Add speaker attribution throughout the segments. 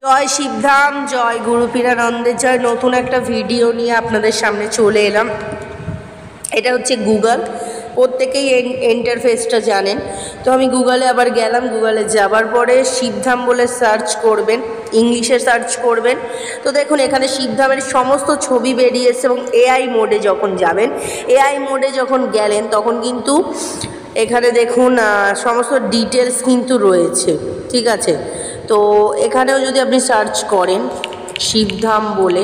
Speaker 1: জয় শিবধাম, জয় গুরু পীরানন্দের জয়। নতুন একটা ভিডিও নিয়ে আপনাদের সামনে চলে এলাম। এটা হচ্ছে গুগল, প্রত্যেকেই ইন্টারফেসটা জানেন। তো আমি গুগলে আবার গেলাম। গুগলে যাবার পরে শিবধাম বলে সার্চ করবেন, ইংলিশে সার্চ করবেন। তো দেখুন এখানে শিবধামের সমস্ত ছবি বেরিয়েছে এবং এআই মোডে যখন যাবেন, এআই মোডে যখন গেলেন তখন কিন্তু এখানে দেখুন সমস্ত ডিটেলস কিন্তু রয়েছে, ঠিক আছে। তো এখানেও যদি আপনি সার্চ করেন শিবধাম বলে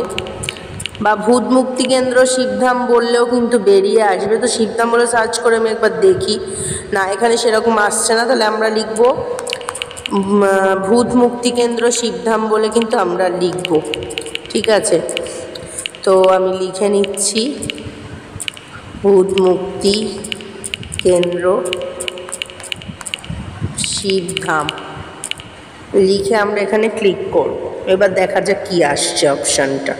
Speaker 1: বা ভূত মুক্তি কেন্দ্র শিবধাম বললেও কিন্তু বেরিয়ে আসবে। তো শিবধাম বলে সার্চ করে আমি একবার দেখি, না এখানে সেরকম আসছে না। তাহলে আমরা লিখব ভূত মুক্তি কেন্দ্র শিবধাম বলে কিন্তু আমরা লিখব, ঠিক আছে। তো আমি লিখে নিচ্ছি ভূত মুক্তি কেন্দ্র শিবধাম, লিখে আমরা এখানে ক্লিক করব। এবার দেখা যাক কি আসছে অপশানটা।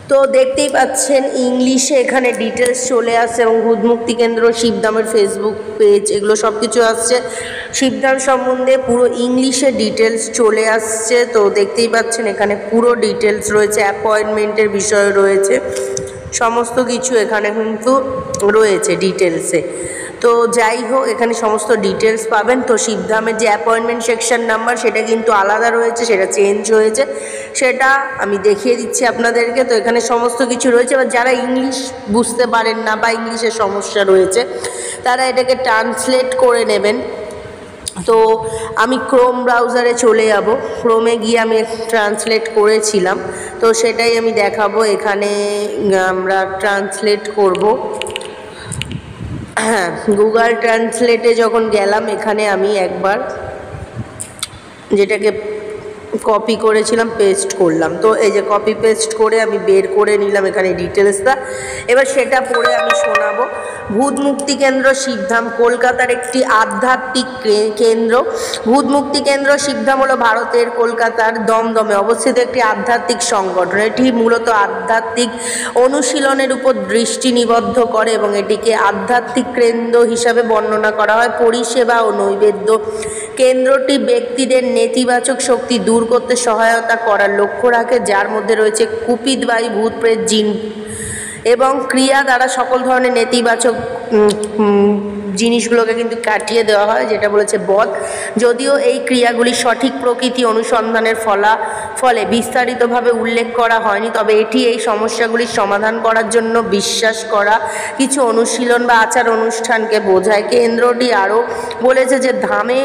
Speaker 1: তো দেখতেই পাচ্ছেন ইংলিশে এখানে ডিটেলস চলে আসছে এবং ভূত মুক্তি কেন্দ্র শিবধামের ফেসবুক পেজ এগুলো সব কিছু আসছে। শিবধাম সম্বন্ধে পুরো ইংলিশে ডিটেলস চলে আসছে। তো দেখতেই পাচ্ছেন এখানে পুরো ডিটেলস রয়েছে, অ্যাপয়েন্টমেন্টের বিষয় রয়েছে, সমস্ত কিছু এখানে কিন্তু রয়েছে ডিটেলসে। তো যাই হোক এখানে সমস্ত ডিটেলস পাবেন। তো শিবধামের যে অ্যাপয়েন্টমেন্ট সেকশন নাম্বার সেটা কিন্তু আলাদা রয়েছে, সেটা চেঞ্জ হয়েছে, সেটা আমি দেখিয়ে দিচ্ছি আপনাদেরকে। তো এখানে সমস্ত কিছু রয়েছে। এবার যারা ইংলিশ বুঝতে পারেন না বা ইংলিশের সমস্যা রয়েছে তারা এটাকে ট্রান্সলেট করে নেবেন। তো আমি ক্রোম ব্রাউজারে চলে যাব, ক্রোমে গিয়ে আমি ট্রান্সলেট করেছিলাম, তো সেটাই আমি দেখাবো। এখানে আমরা ট্রান্সলেট করব। হ্যাঁ, গুগল ট্রান্সলেটে যখন গেলাম এখানে আমি একবার যেটাকে কপি করেছিলাম পেস্ট করলাম। তো এই যে কপি পেস্ট করে আমি বের করে নিলাম এখানে ডিটেলসটা। এবার সেটা পড়ে আমি শোনাবো। ভূত মুক্তি কেন্দ্র শিবধাম কলকাতার একটি আধ্যাত্মিক কেন্দ্র। ভূত মুক্তি কেন্দ্র শিবধাম হলো ভারতের কলকাতার দমদমে অবস্থিত একটি আধ্যাত্মিক সংগঠন। এটি মূলত আধ্যাত্মিক অনুশীলনের উপর দৃষ্টি নিবদ্ধ করে এবং এটিকে আধ্যাত্মিক কেন্দ্র হিসাবে বর্ণনা করা হয়। পরিষেবা ও নৈবেদ্য কেন্দ্রটি ব্যক্তিদের নেতিবাচক শক্তি দূর করতে সহায়তা করার লক্ষ্য রাখে, যার মধ্যে রয়েছে কুপিত বায়ু, ভূত প্রেত, জিন এবং ক্রিয়া দ্বারা সকল ধরনের নেতিবাচক জিনিসগুলোকে কিন্তু কাটিয়ে দেওয়া হয়, যেটা বলেছে বধ। যদিও এই ক্রিয়াগুলি সঠিক প্রকৃতি অনুসন্ধানের ফলে বিস্তারিতভাবে উল্লেখ করা হয়নি, তবে এটি এই সমস্যাগুলির সমাধান করার জন্য বিশ্বাস করা কিছু অনুশীলন বা আচার অনুষ্ঠানকে বোঝায়। কেন্দ্রটি আরও বলেছে যে ধামে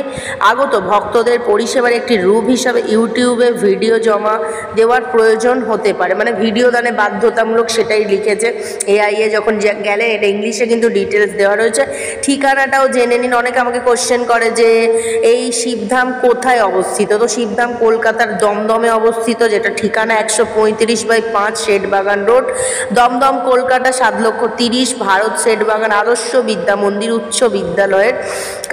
Speaker 1: আগত ভক্তদের পরিষেবার একটি রূপ হিসাবে ইউটিউবে ভিডিও জমা দেওয়ার প্রয়োজন হতে পারে, মানে ভিডিও দানে বাধ্যতামূলক, সেটাই লিখেছে। এআইএ যখন গেলে এটা ইংলিশে কিন্তু ডিটেলস দেওয়া রয়েছে। ঠিকানাটাও জেনে নিন। অনেকে আমাকে কোশ্চেন করে যে এই শিবধাম কোথায় অবস্থিত। তো শিবধাম কলকাতার দমদমে অবস্থিত, যেটা ঠিকানা 135/5 শেঠবাগান রোড, দমদম, কলকাতা 7,30,000, ভারত, শেঠবাগান আদর্শ বিদ্যা মন্দির উচ্চ বিদ্যালয়ের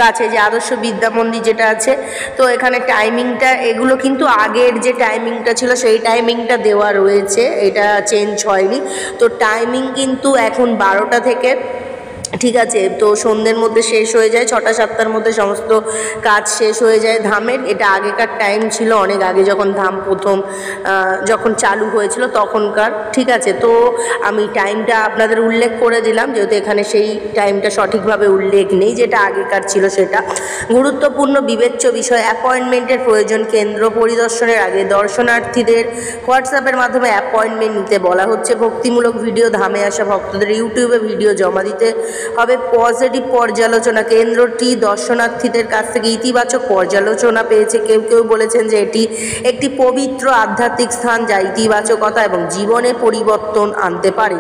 Speaker 1: কাছে, যে আদর্শ বিদ্যা মন্দির যেটা আছে। তো এখানে টাইমিংটা এগুলো কিন্তু আগের যে টাইমিংটা ছিল সেই টাইমিংটা দেওয়া রয়েছে, এটা চেঞ্জ হয়নি। তো টাইমিং কিন্তু এখন 12টা থেকে, ঠিক আছে। তো সন্ধ্যের মধ্যে শেষ হয়ে যায়, 6টা-7টার মধ্যে সমস্ত কাজ শেষ হয়ে যায় ধামের। এটা আগেকার টাইম ছিল, অনেক আগে যখন ধাম প্রথম যখন চালু হয়েছিল তখনকার, ঠিক আছে। তো আমি টাইমটা আপনাদের উল্লেখ করে দিলাম, যেহেতু এখানে সেই টাইমটা সঠিকভাবে উল্লেখ নেই, যেটা আগেকার ছিল সেটা। গুরুত্বপূর্ণ বিবেচ্য বিষয় অ্যাপয়েন্টমেন্টের প্রয়োজন। কেন্দ্র পরিদর্শনের আগে দর্শনার্থীদের হোয়াটসঅ্যাপের মাধ্যমে অ্যাপয়েন্টমেন্ট নিতে বলা হচ্ছে। ভক্তিমূলক ভিডিও ধামে আসা ভক্তদের ইউটিউবে ভিডিও জমা দিতে হবে। পজিটিভ পর্যালোচনা, কেন্দ্রটি দর্শনার্থীদের কাছ থেকে ইতিবাচক পর্যালোচনা পেয়েছে। কেউ কেউ বলেছেন যে এটি একটি পবিত্র আধ্যাত্মিক স্থান যা ইতিবাচকতা এবং জীবনে পরিবর্তন আনতে পারে।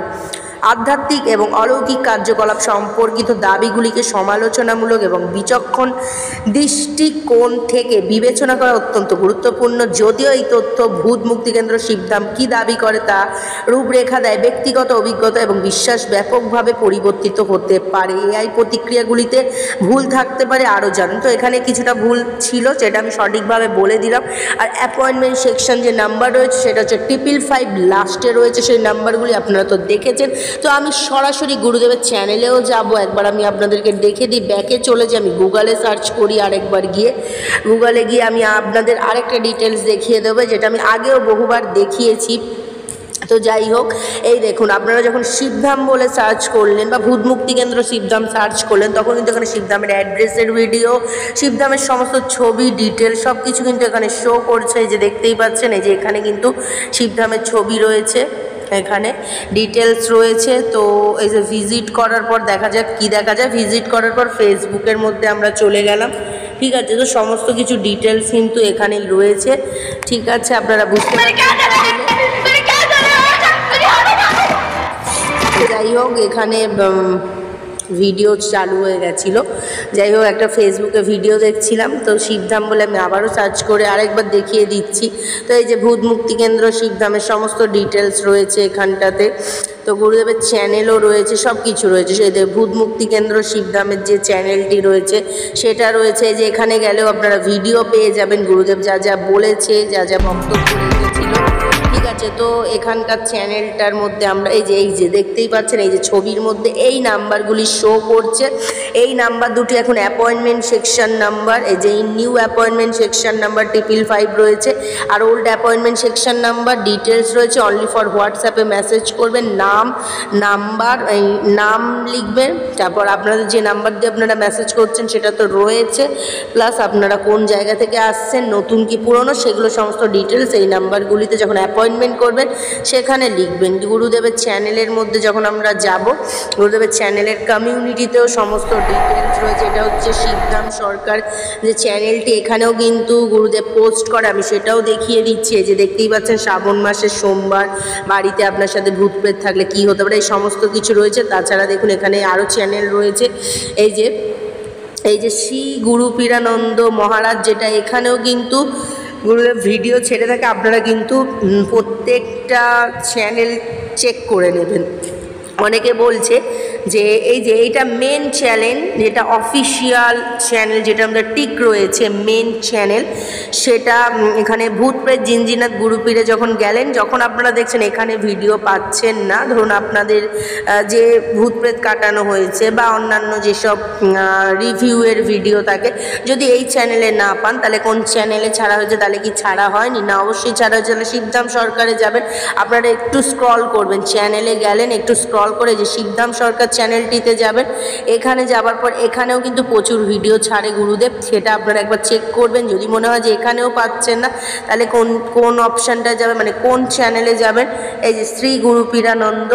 Speaker 1: আধ্যাত্মিক এবং অলৌকিক কার্যকলাপ সম্পর্কিত দাবিগুলিকে সমালোচনামূলক এবং বিচক্ষণ দৃষ্টিকোণ থেকে বিবেচনা করা অত্যন্ত গুরুত্বপূর্ণ। যদিও এই তথ্য ভূত মুক্তি কেন্দ্র শিবধাম কী দাবি করে তা রূপরেখা দেয়, ব্যক্তিগত অভিজ্ঞতা এবং বিশ্বাস ব্যাপকভাবে পরিবর্তিত হতে পারে। এআই প্রতিক্রিয়াগুলিতে ভুল থাকতে পারে, আরও জানুন। তো এখানে কিছুটা ভুল ছিল, সেটা আমি সঠিকভাবে বলে দিলাম। আর অ্যাপয়েন্টমেন্ট সেকশন যে নাম্বার রয়েছে সেটা হচ্ছে 555 লাস্টে রয়েছে, সেই নাম্বারগুলি আপনারা তো দেখেছেন। তো আমি সরাসরি গুরুদেবের চ্যানেলেও যাব, একবার আমি আপনাদেরকে দেখে দিই। ব্যাকে চলে যে আমি গুগলে সার্চ করি, আরেকবার গিয়ে গুগলে গিয়ে আমি আপনাদের আরেকটা ডিটেলস দেখিয়ে দেবো, যেটা আমি আগেও বহুবার দেখিয়েছি। তো যাই হোক, এই দেখুন, আপনারা যখন শিবধাম বলে সার্চ করলেন বা ভূতমুক্তি কেন্দ্র শিবধাম সার্চ করলেন, তখন কিন্তু এখানে শিবধামের অ্যাড্রেসের ভিডিও, শিবধামের সমস্ত ছবি, ডিটেল সব কিছু কিন্তু এখানে শো করছে। এই যে দেখতেই পাচ্ছেন, এই যে এখানে কিন্তু শিবধামের ছবি রয়েছে, এখানে ডিটেলস রয়েছে। তো এই যে ভিজিট করার পর দেখা যাক কি দেখা যায়। ভিজিট করার পর ফেসবুকের মধ্যে আমরা চলে গেলাম, ঠিক আছে। তো সমস্ত কিছু ডিটেলস কিন্তু এখানেই রয়েছে, ঠিক আছে, আপনারা বুঝতে পারছেন। যাই হোক, এখানে ভিডিও চালু হয়ে গেছিলো। যাই হোক, একটা ফেসবুকে ভিডিও দেখছিলাম, তো শিবধাম বলে আমি আবারও সার্চ করে আরেকবার দেখিয়ে দিচ্ছি। তো এই যে ভূতমুক্তি কেন্দ্র শিবধামের সমস্ত ডিটেলস রয়েছে এখানটাতে। তো গুরুদেবের চ্যানেলও রয়েছে, সব কিছু রয়েছে। সেই ভূতমুক্তি কেন্দ্র শিবধামের যে চ্যানেলটি রয়েছে সেটা রয়েছে। যে এখানে গেলেও আপনারা ভিডিও পেয়ে যাবেন, গুরুদেব যা যা বলেছে, যা যা বক্তব্য রেখেছিল, ঠিক আছে। তো এখানকার চ্যানেলটার মধ্যে আমরা এই যে দেখতেই পাচ্ছেন, এই যে ছবির মধ্যে এই নাম্বারগুলি শো করছে। এই নাম্বার দুটি এখন অ্যাপয়েন্টমেন্ট সেকশন নাম্বার। এই যে নিউ অ্যাপয়েন্টমেন্ট সেকশন নাম্বার 555 রয়েছে, আর old appointment section number details রয়েছে। অনলি ফর হোয়াটসঅ্যাপে মেসেজ করবেন, নাম্বার এই নাম লিখবেন, তারপর আপনাদের যে নাম্বার দিয়ে আপনারা মেসেজ করছেন সেটা তো রয়েছে, প্লাস আপনারা কোন জায়গা থেকে আসছেন, নতুন কি পুরনো, সেগুলো সমস্ত ডিটেলস এই নাম্বারগুলিতে যখন অ্যাপয়েন্টমেন্ট করবেন সেখানে লিখবেন। গুরুদেবের চ্যানেলের মধ্যে যখন আমরা যাব, গুরুদেবের চ্যানেলের কমিউনিটিতেও সমস্ত ডিটেলস রয়েছে। এটা হচ্ছে শিবধাম সরকার যে চ্যানেলটি, এখানেও কিন্তু গুরুদেব পোস্ট করে, আমি সেটাও দেখিয়ে দিচ্ছি। এই যে দেখতেই পাচ্ছেন, শ্রাবণ মাসের সোমবার, বাড়িতে আপনার সাথে ভূত প্রেত থাকলে কী হতে পারে, এই সমস্ত কিছু রয়েছে। তাছাড়া দেখুন এখানে আরও চ্যানেল রয়েছে। এই যে শ্রী গুরু পীরানন্দ মহারাজ, যেটা এখানেও কিন্তু গুরুদেব ভিডিও ছেড়ে থাকে, আপনারা কিন্তু প্রত্যেকটা চ্যানেল চেক করে নেবেন। অনেকে বলছে যে এইটা মেন চ্যানেল, যেটা অফিসিয়াল চ্যানেল, যেটা আমাদের টিক রয়েছে মেন চ্যানেল, সেটা এখানে ভূত প্রেত জিনজিনাত গুরুপীরে যখন গেলেন, যখন আপনারা দেখছেন এখানে ভিডিও পাচ্ছেন না, ধরুন আপনাদের যে ভূত প্রেত কাটানো হয়েছে বা অন্যান্য যেসব রিভিউয়ের ভিডিও থাকে, যদি এই চ্যানেলে না পান, তাহলে কোন চ্যানেলে ছাড়া হয়েছে, তাহলে কি ছাড়া হয়নি না, অবশ্যই ছাড়া হয়েছে। তাহলে শিবধাম সরকারে যাবেন, আপনারা একটু স্ক্রল করবেন, চ্যানেলে গেলেন, একটু স্ক্রল করে যে শিবধাম সরকার চ্যানেলটিতে যাবেন। এখানে যাবার পর এখানেও কিন্তু প্রচুর ভিডিও ছাড়ে গুরুদেব, সেটা আপনারা একবার চেক করবেন। যদি মনে হয় যে এখানেও পাচ্ছেন না, তাহলে কোন অপশানটা যাবেন, মানে কোন চ্যানেলে যাবেন। এই যে শ্রী গুরু পীরানন্দ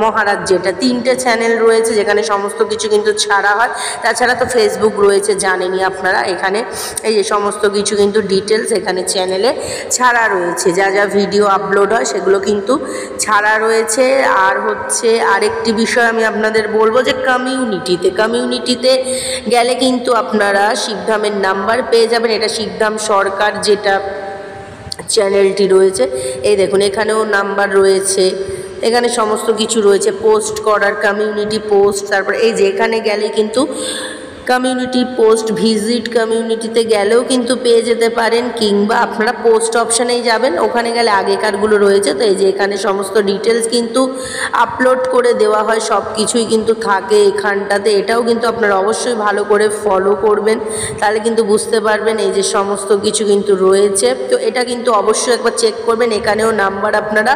Speaker 1: মহারাজ, যেটা 3টে চ্যানেল রয়েছে যেখানে সমস্ত কিছু কিন্তু ছাড়া হয়। তাছাড়া তো ফেসবুক রয়েছে, জানেনই আপনারা। এখানে এই যে সমস্ত কিছু কিন্তু ডিটেলস এখানে চ্যানেলে ছাড়া রয়েছে, যা যা ভিডিও আপলোড হয় সেগুলো কিন্তু ছাড়া রয়েছে। আর হচ্ছে আরেকটি বিষয় আমি আপনাদের বলবো, যে কমিউনিটিতে গেলে কিন্তু আপনারা শিবধামের নাম্বার পেয়ে যাবেন। এটা শিবধাম সরকার যেটা চ্যানেলটি রয়েছে, এই দেখুন এখানেও নাম্বার রয়েছে, এখানে সমস্ত কিছু রয়েছে পোস্ট করার, কমিউনিটি পোস্ট। তারপর এই যে এখানে গেলে কিন্তু কমিউনিটি পোস্ট, ভিজিট কমিউনিটিতে গেলেও কিন্তু পেয়ে যেতে পারেন, কিংবা আপনারা পোস্ট অপশানেই যাবেন, ওখানে গেলে আগেকারগুলো রয়েছে। তো এই যে এখানে সমস্ত ডিটেলস কিন্তু আপলোড করে দেওয়া হয়, সব কিছুই কিন্তু থাকে এখানটাতে। এটাও কিন্তু আপনারা অবশ্যই ভালো করে ফলো করবেন, তাহলে কিন্তু বুঝতে পারবেন এই যে সমস্ত কিছু কিন্তু রয়েছে। তো এটা কিন্তু অবশ্যই একবার চেক করবেন। এখানেও নাম্বার আপনারা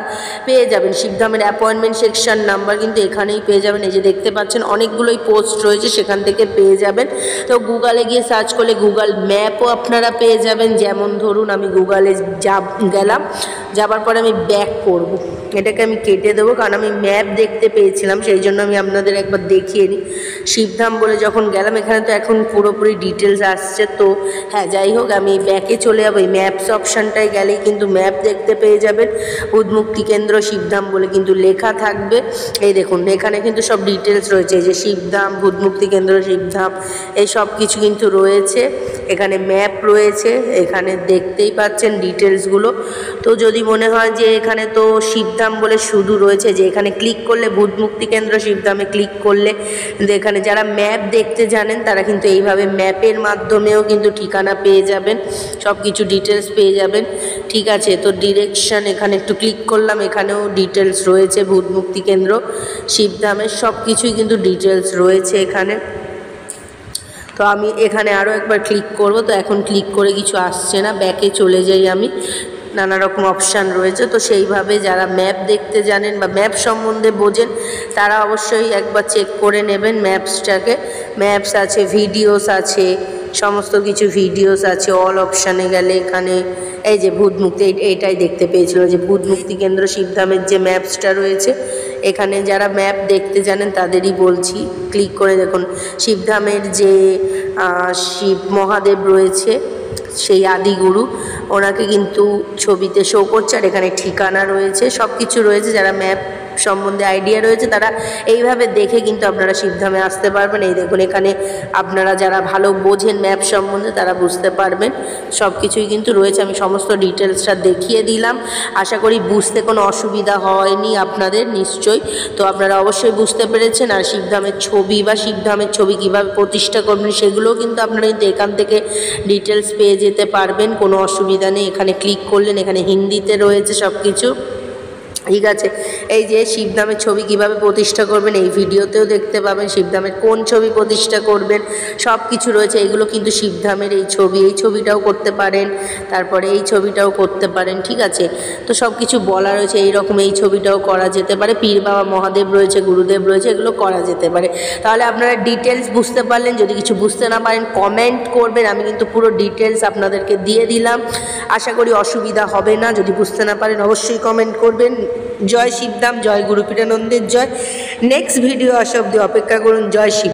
Speaker 1: পেয়ে যাবেন, শিবধামের অ্যাপয়েন্টমেন্ট সেকশন নাম্বার কিন্তু এখানেই পেয়ে যাবেন। এই যে দেখতে পাচ্ছেন অনেকগুলোই পোস্ট রয়েছে, সেখান থেকে পেয়ে যাবেন। তো গুগলে গিয়ে সার্চ করলে গুগল ম্যাপও আপনারা পেয়ে যাবেন। যেমন ধরুন আমি গুগলে গেলাম, যাবার পরে আমি ব্যাক করব, এটাকে আমি কেটে দেবো, কারণ আমি ম্যাপ দেখতে পেয়েছিলাম, সেই জন্য আমি আপনাদের একবার দেখিয়ে নিই। শিবধাম বলে যখন গেলাম, এখানে তো এখন পুরোপুরি ডিটেলস আসছে। তো হ্যাঁ, যাই হোক, আমি ব্যাকে চলে যাবো। এই ম্যাপস অপশানটায় গেলেই কিন্তু ম্যাপ দেখতে পেয়ে যাবেন। ভূতমুক্তি কেন্দ্র শিবধাম বলে কিন্তু লেখা থাকবে। এই দেখুন এখানে কিন্তু সব ডিটেলস রয়েছে, এই যে শিবধাম, ভূতমুক্তি কেন্দ্র শিবধাম, এই সব কিছু কিন্তু রয়েছে। এখানে ম্যাপ রয়েছে, এখানে দেখতেই পাচ্ছেন ডিটেলসগুলো। তো যদি মনে হয় যে এখানে তো শিবধাম বলে শুধু রয়েছে, যে এখানে ক্লিক করলে ভূত মুক্তি কেন্দ্র শিবধামে ক্লিক করলে কিন্তু এখানে যারা ম্যাপ দেখতে জানেন তারা কিন্তু এইভাবে ম্যাপের মাধ্যমেও কিন্তু ঠিকানা পেয়ে যাবেন, সব কিছু ডিটেলস পেয়ে যাবেন। ঠিক আছে, তো ডিরেকশন এখানে একটু ক্লিক করলাম, এখানেও ডিটেলস রয়েছে ভূত মুক্তি কেন্দ্র শিবধামের সব কিছুই কিন্তু ডিটেলস রয়েছে এখানে। তো আমি এখানে আরও একবার ক্লিক করব। তো এখন ক্লিক করে কিছু আসছে না, ব্যাকে চলে যাই আমি। নানা রকম অপশান রয়েছে, তো সেইভাবে যারা ম্যাপ দেখতে জানেন বা ম্যাপ সম্বন্ধে বোঝেন তারা অবশ্যই একবার চেক করে নেবেন ম্যাপসটাকে। ম্যাপস আছে, ভিডিওস আছে, সমস্ত কিছু ভিডিওস আছে। অল অপশানে গেলে এখানে এই যে ভূত মুক্তি, এইটাই দেখতে পেয়েছিল যে ভূত মুক্তি কেন্দ্র শিবধামের যে ম্যাপসটা রয়েছে, এখানে যারা ম্যাপ দেখতে জানেন তাদেরই বলছি। ক্লিক করে দেখুন শিবধামের যে শিব মহাদেব রয়েছে, সেই আদিগুরু, ওনাকে কিন্তু ছবিতে শো করছে, আর এখানে ঠিকানা রয়েছে, সব কিছু রয়েছে। যারা ম্যাপ সম্বন্ধে আইডিয়া রয়েছে তারা এইভাবে দেখে কিন্তু আপনারা শিবধামে আসতে পারবেন। এই দেখুন এখানে আপনারা যারা ভালো বোঝেন ম্যাপ সম্বন্ধে তারা বুঝতে পারবেন, সব কিছুই কিন্তু রয়েছে। আমি সমস্ত ডিটেলসটা দেখিয়ে দিলাম, আশা করি বুঝতে কোনো অসুবিধা হয়নি আপনাদের নিশ্চয়ই। তো আপনারা অবশ্যই বুঝতে পেরেছেন। আর শিবধামের ছবি বা শিবধামের ছবি কীভাবে প্রতিষ্ঠা করবেন সেগুলোও কিন্তু আপনারা কিন্তু এখান থেকে ডিটেলস পেয়ে যেতে পারবেন, কোনো অসুবিধা নেই। এখানে ক্লিক করলেন, এখানে হিন্দিতে রয়েছে সব কিছু। ঠিক আছে, এই যে শিবধামের ছবি কিভাবে প্রতিষ্ঠা করবেন এই ভিডিওতেও দেখতে পাবেন। শিবধামের কোন ছবি প্রতিষ্ঠা করবেন সব কিছু রয়েছে। এগুলো কিন্তু শিবধামের এই ছবি, এই ছবিটাও করতে পারেন, তারপরে এই ছবিটাও করতে পারেন। ঠিক আছে, তো সব কিছু বলা রয়েছে। এইরকম এই ছবিটাও করা যেতে পারে, পীর বাবা মহাদেব রয়েছে, গুরুদেব রয়েছে, এগুলো করা যেতে পারে। তাহলে আপনারা ডিটেলস বুঝতে পারলেন। যদি কিছু বুঝতে না পারেন কমেন্ট করবেন, আমি কিন্তু পুরো ডিটেলস আপনাদেরকে দিয়ে দিলাম। আশা করি অসুবিধা হবে না। যদি বুঝতে না পারেন অবশ্যই কমেন্ট করবেন। জয় শিবধাম, জয় গুরু পীরানন্দের জয়। নেক্সট ভিডিও আসা অবধি অপেক্ষা করুন। জয় শিব।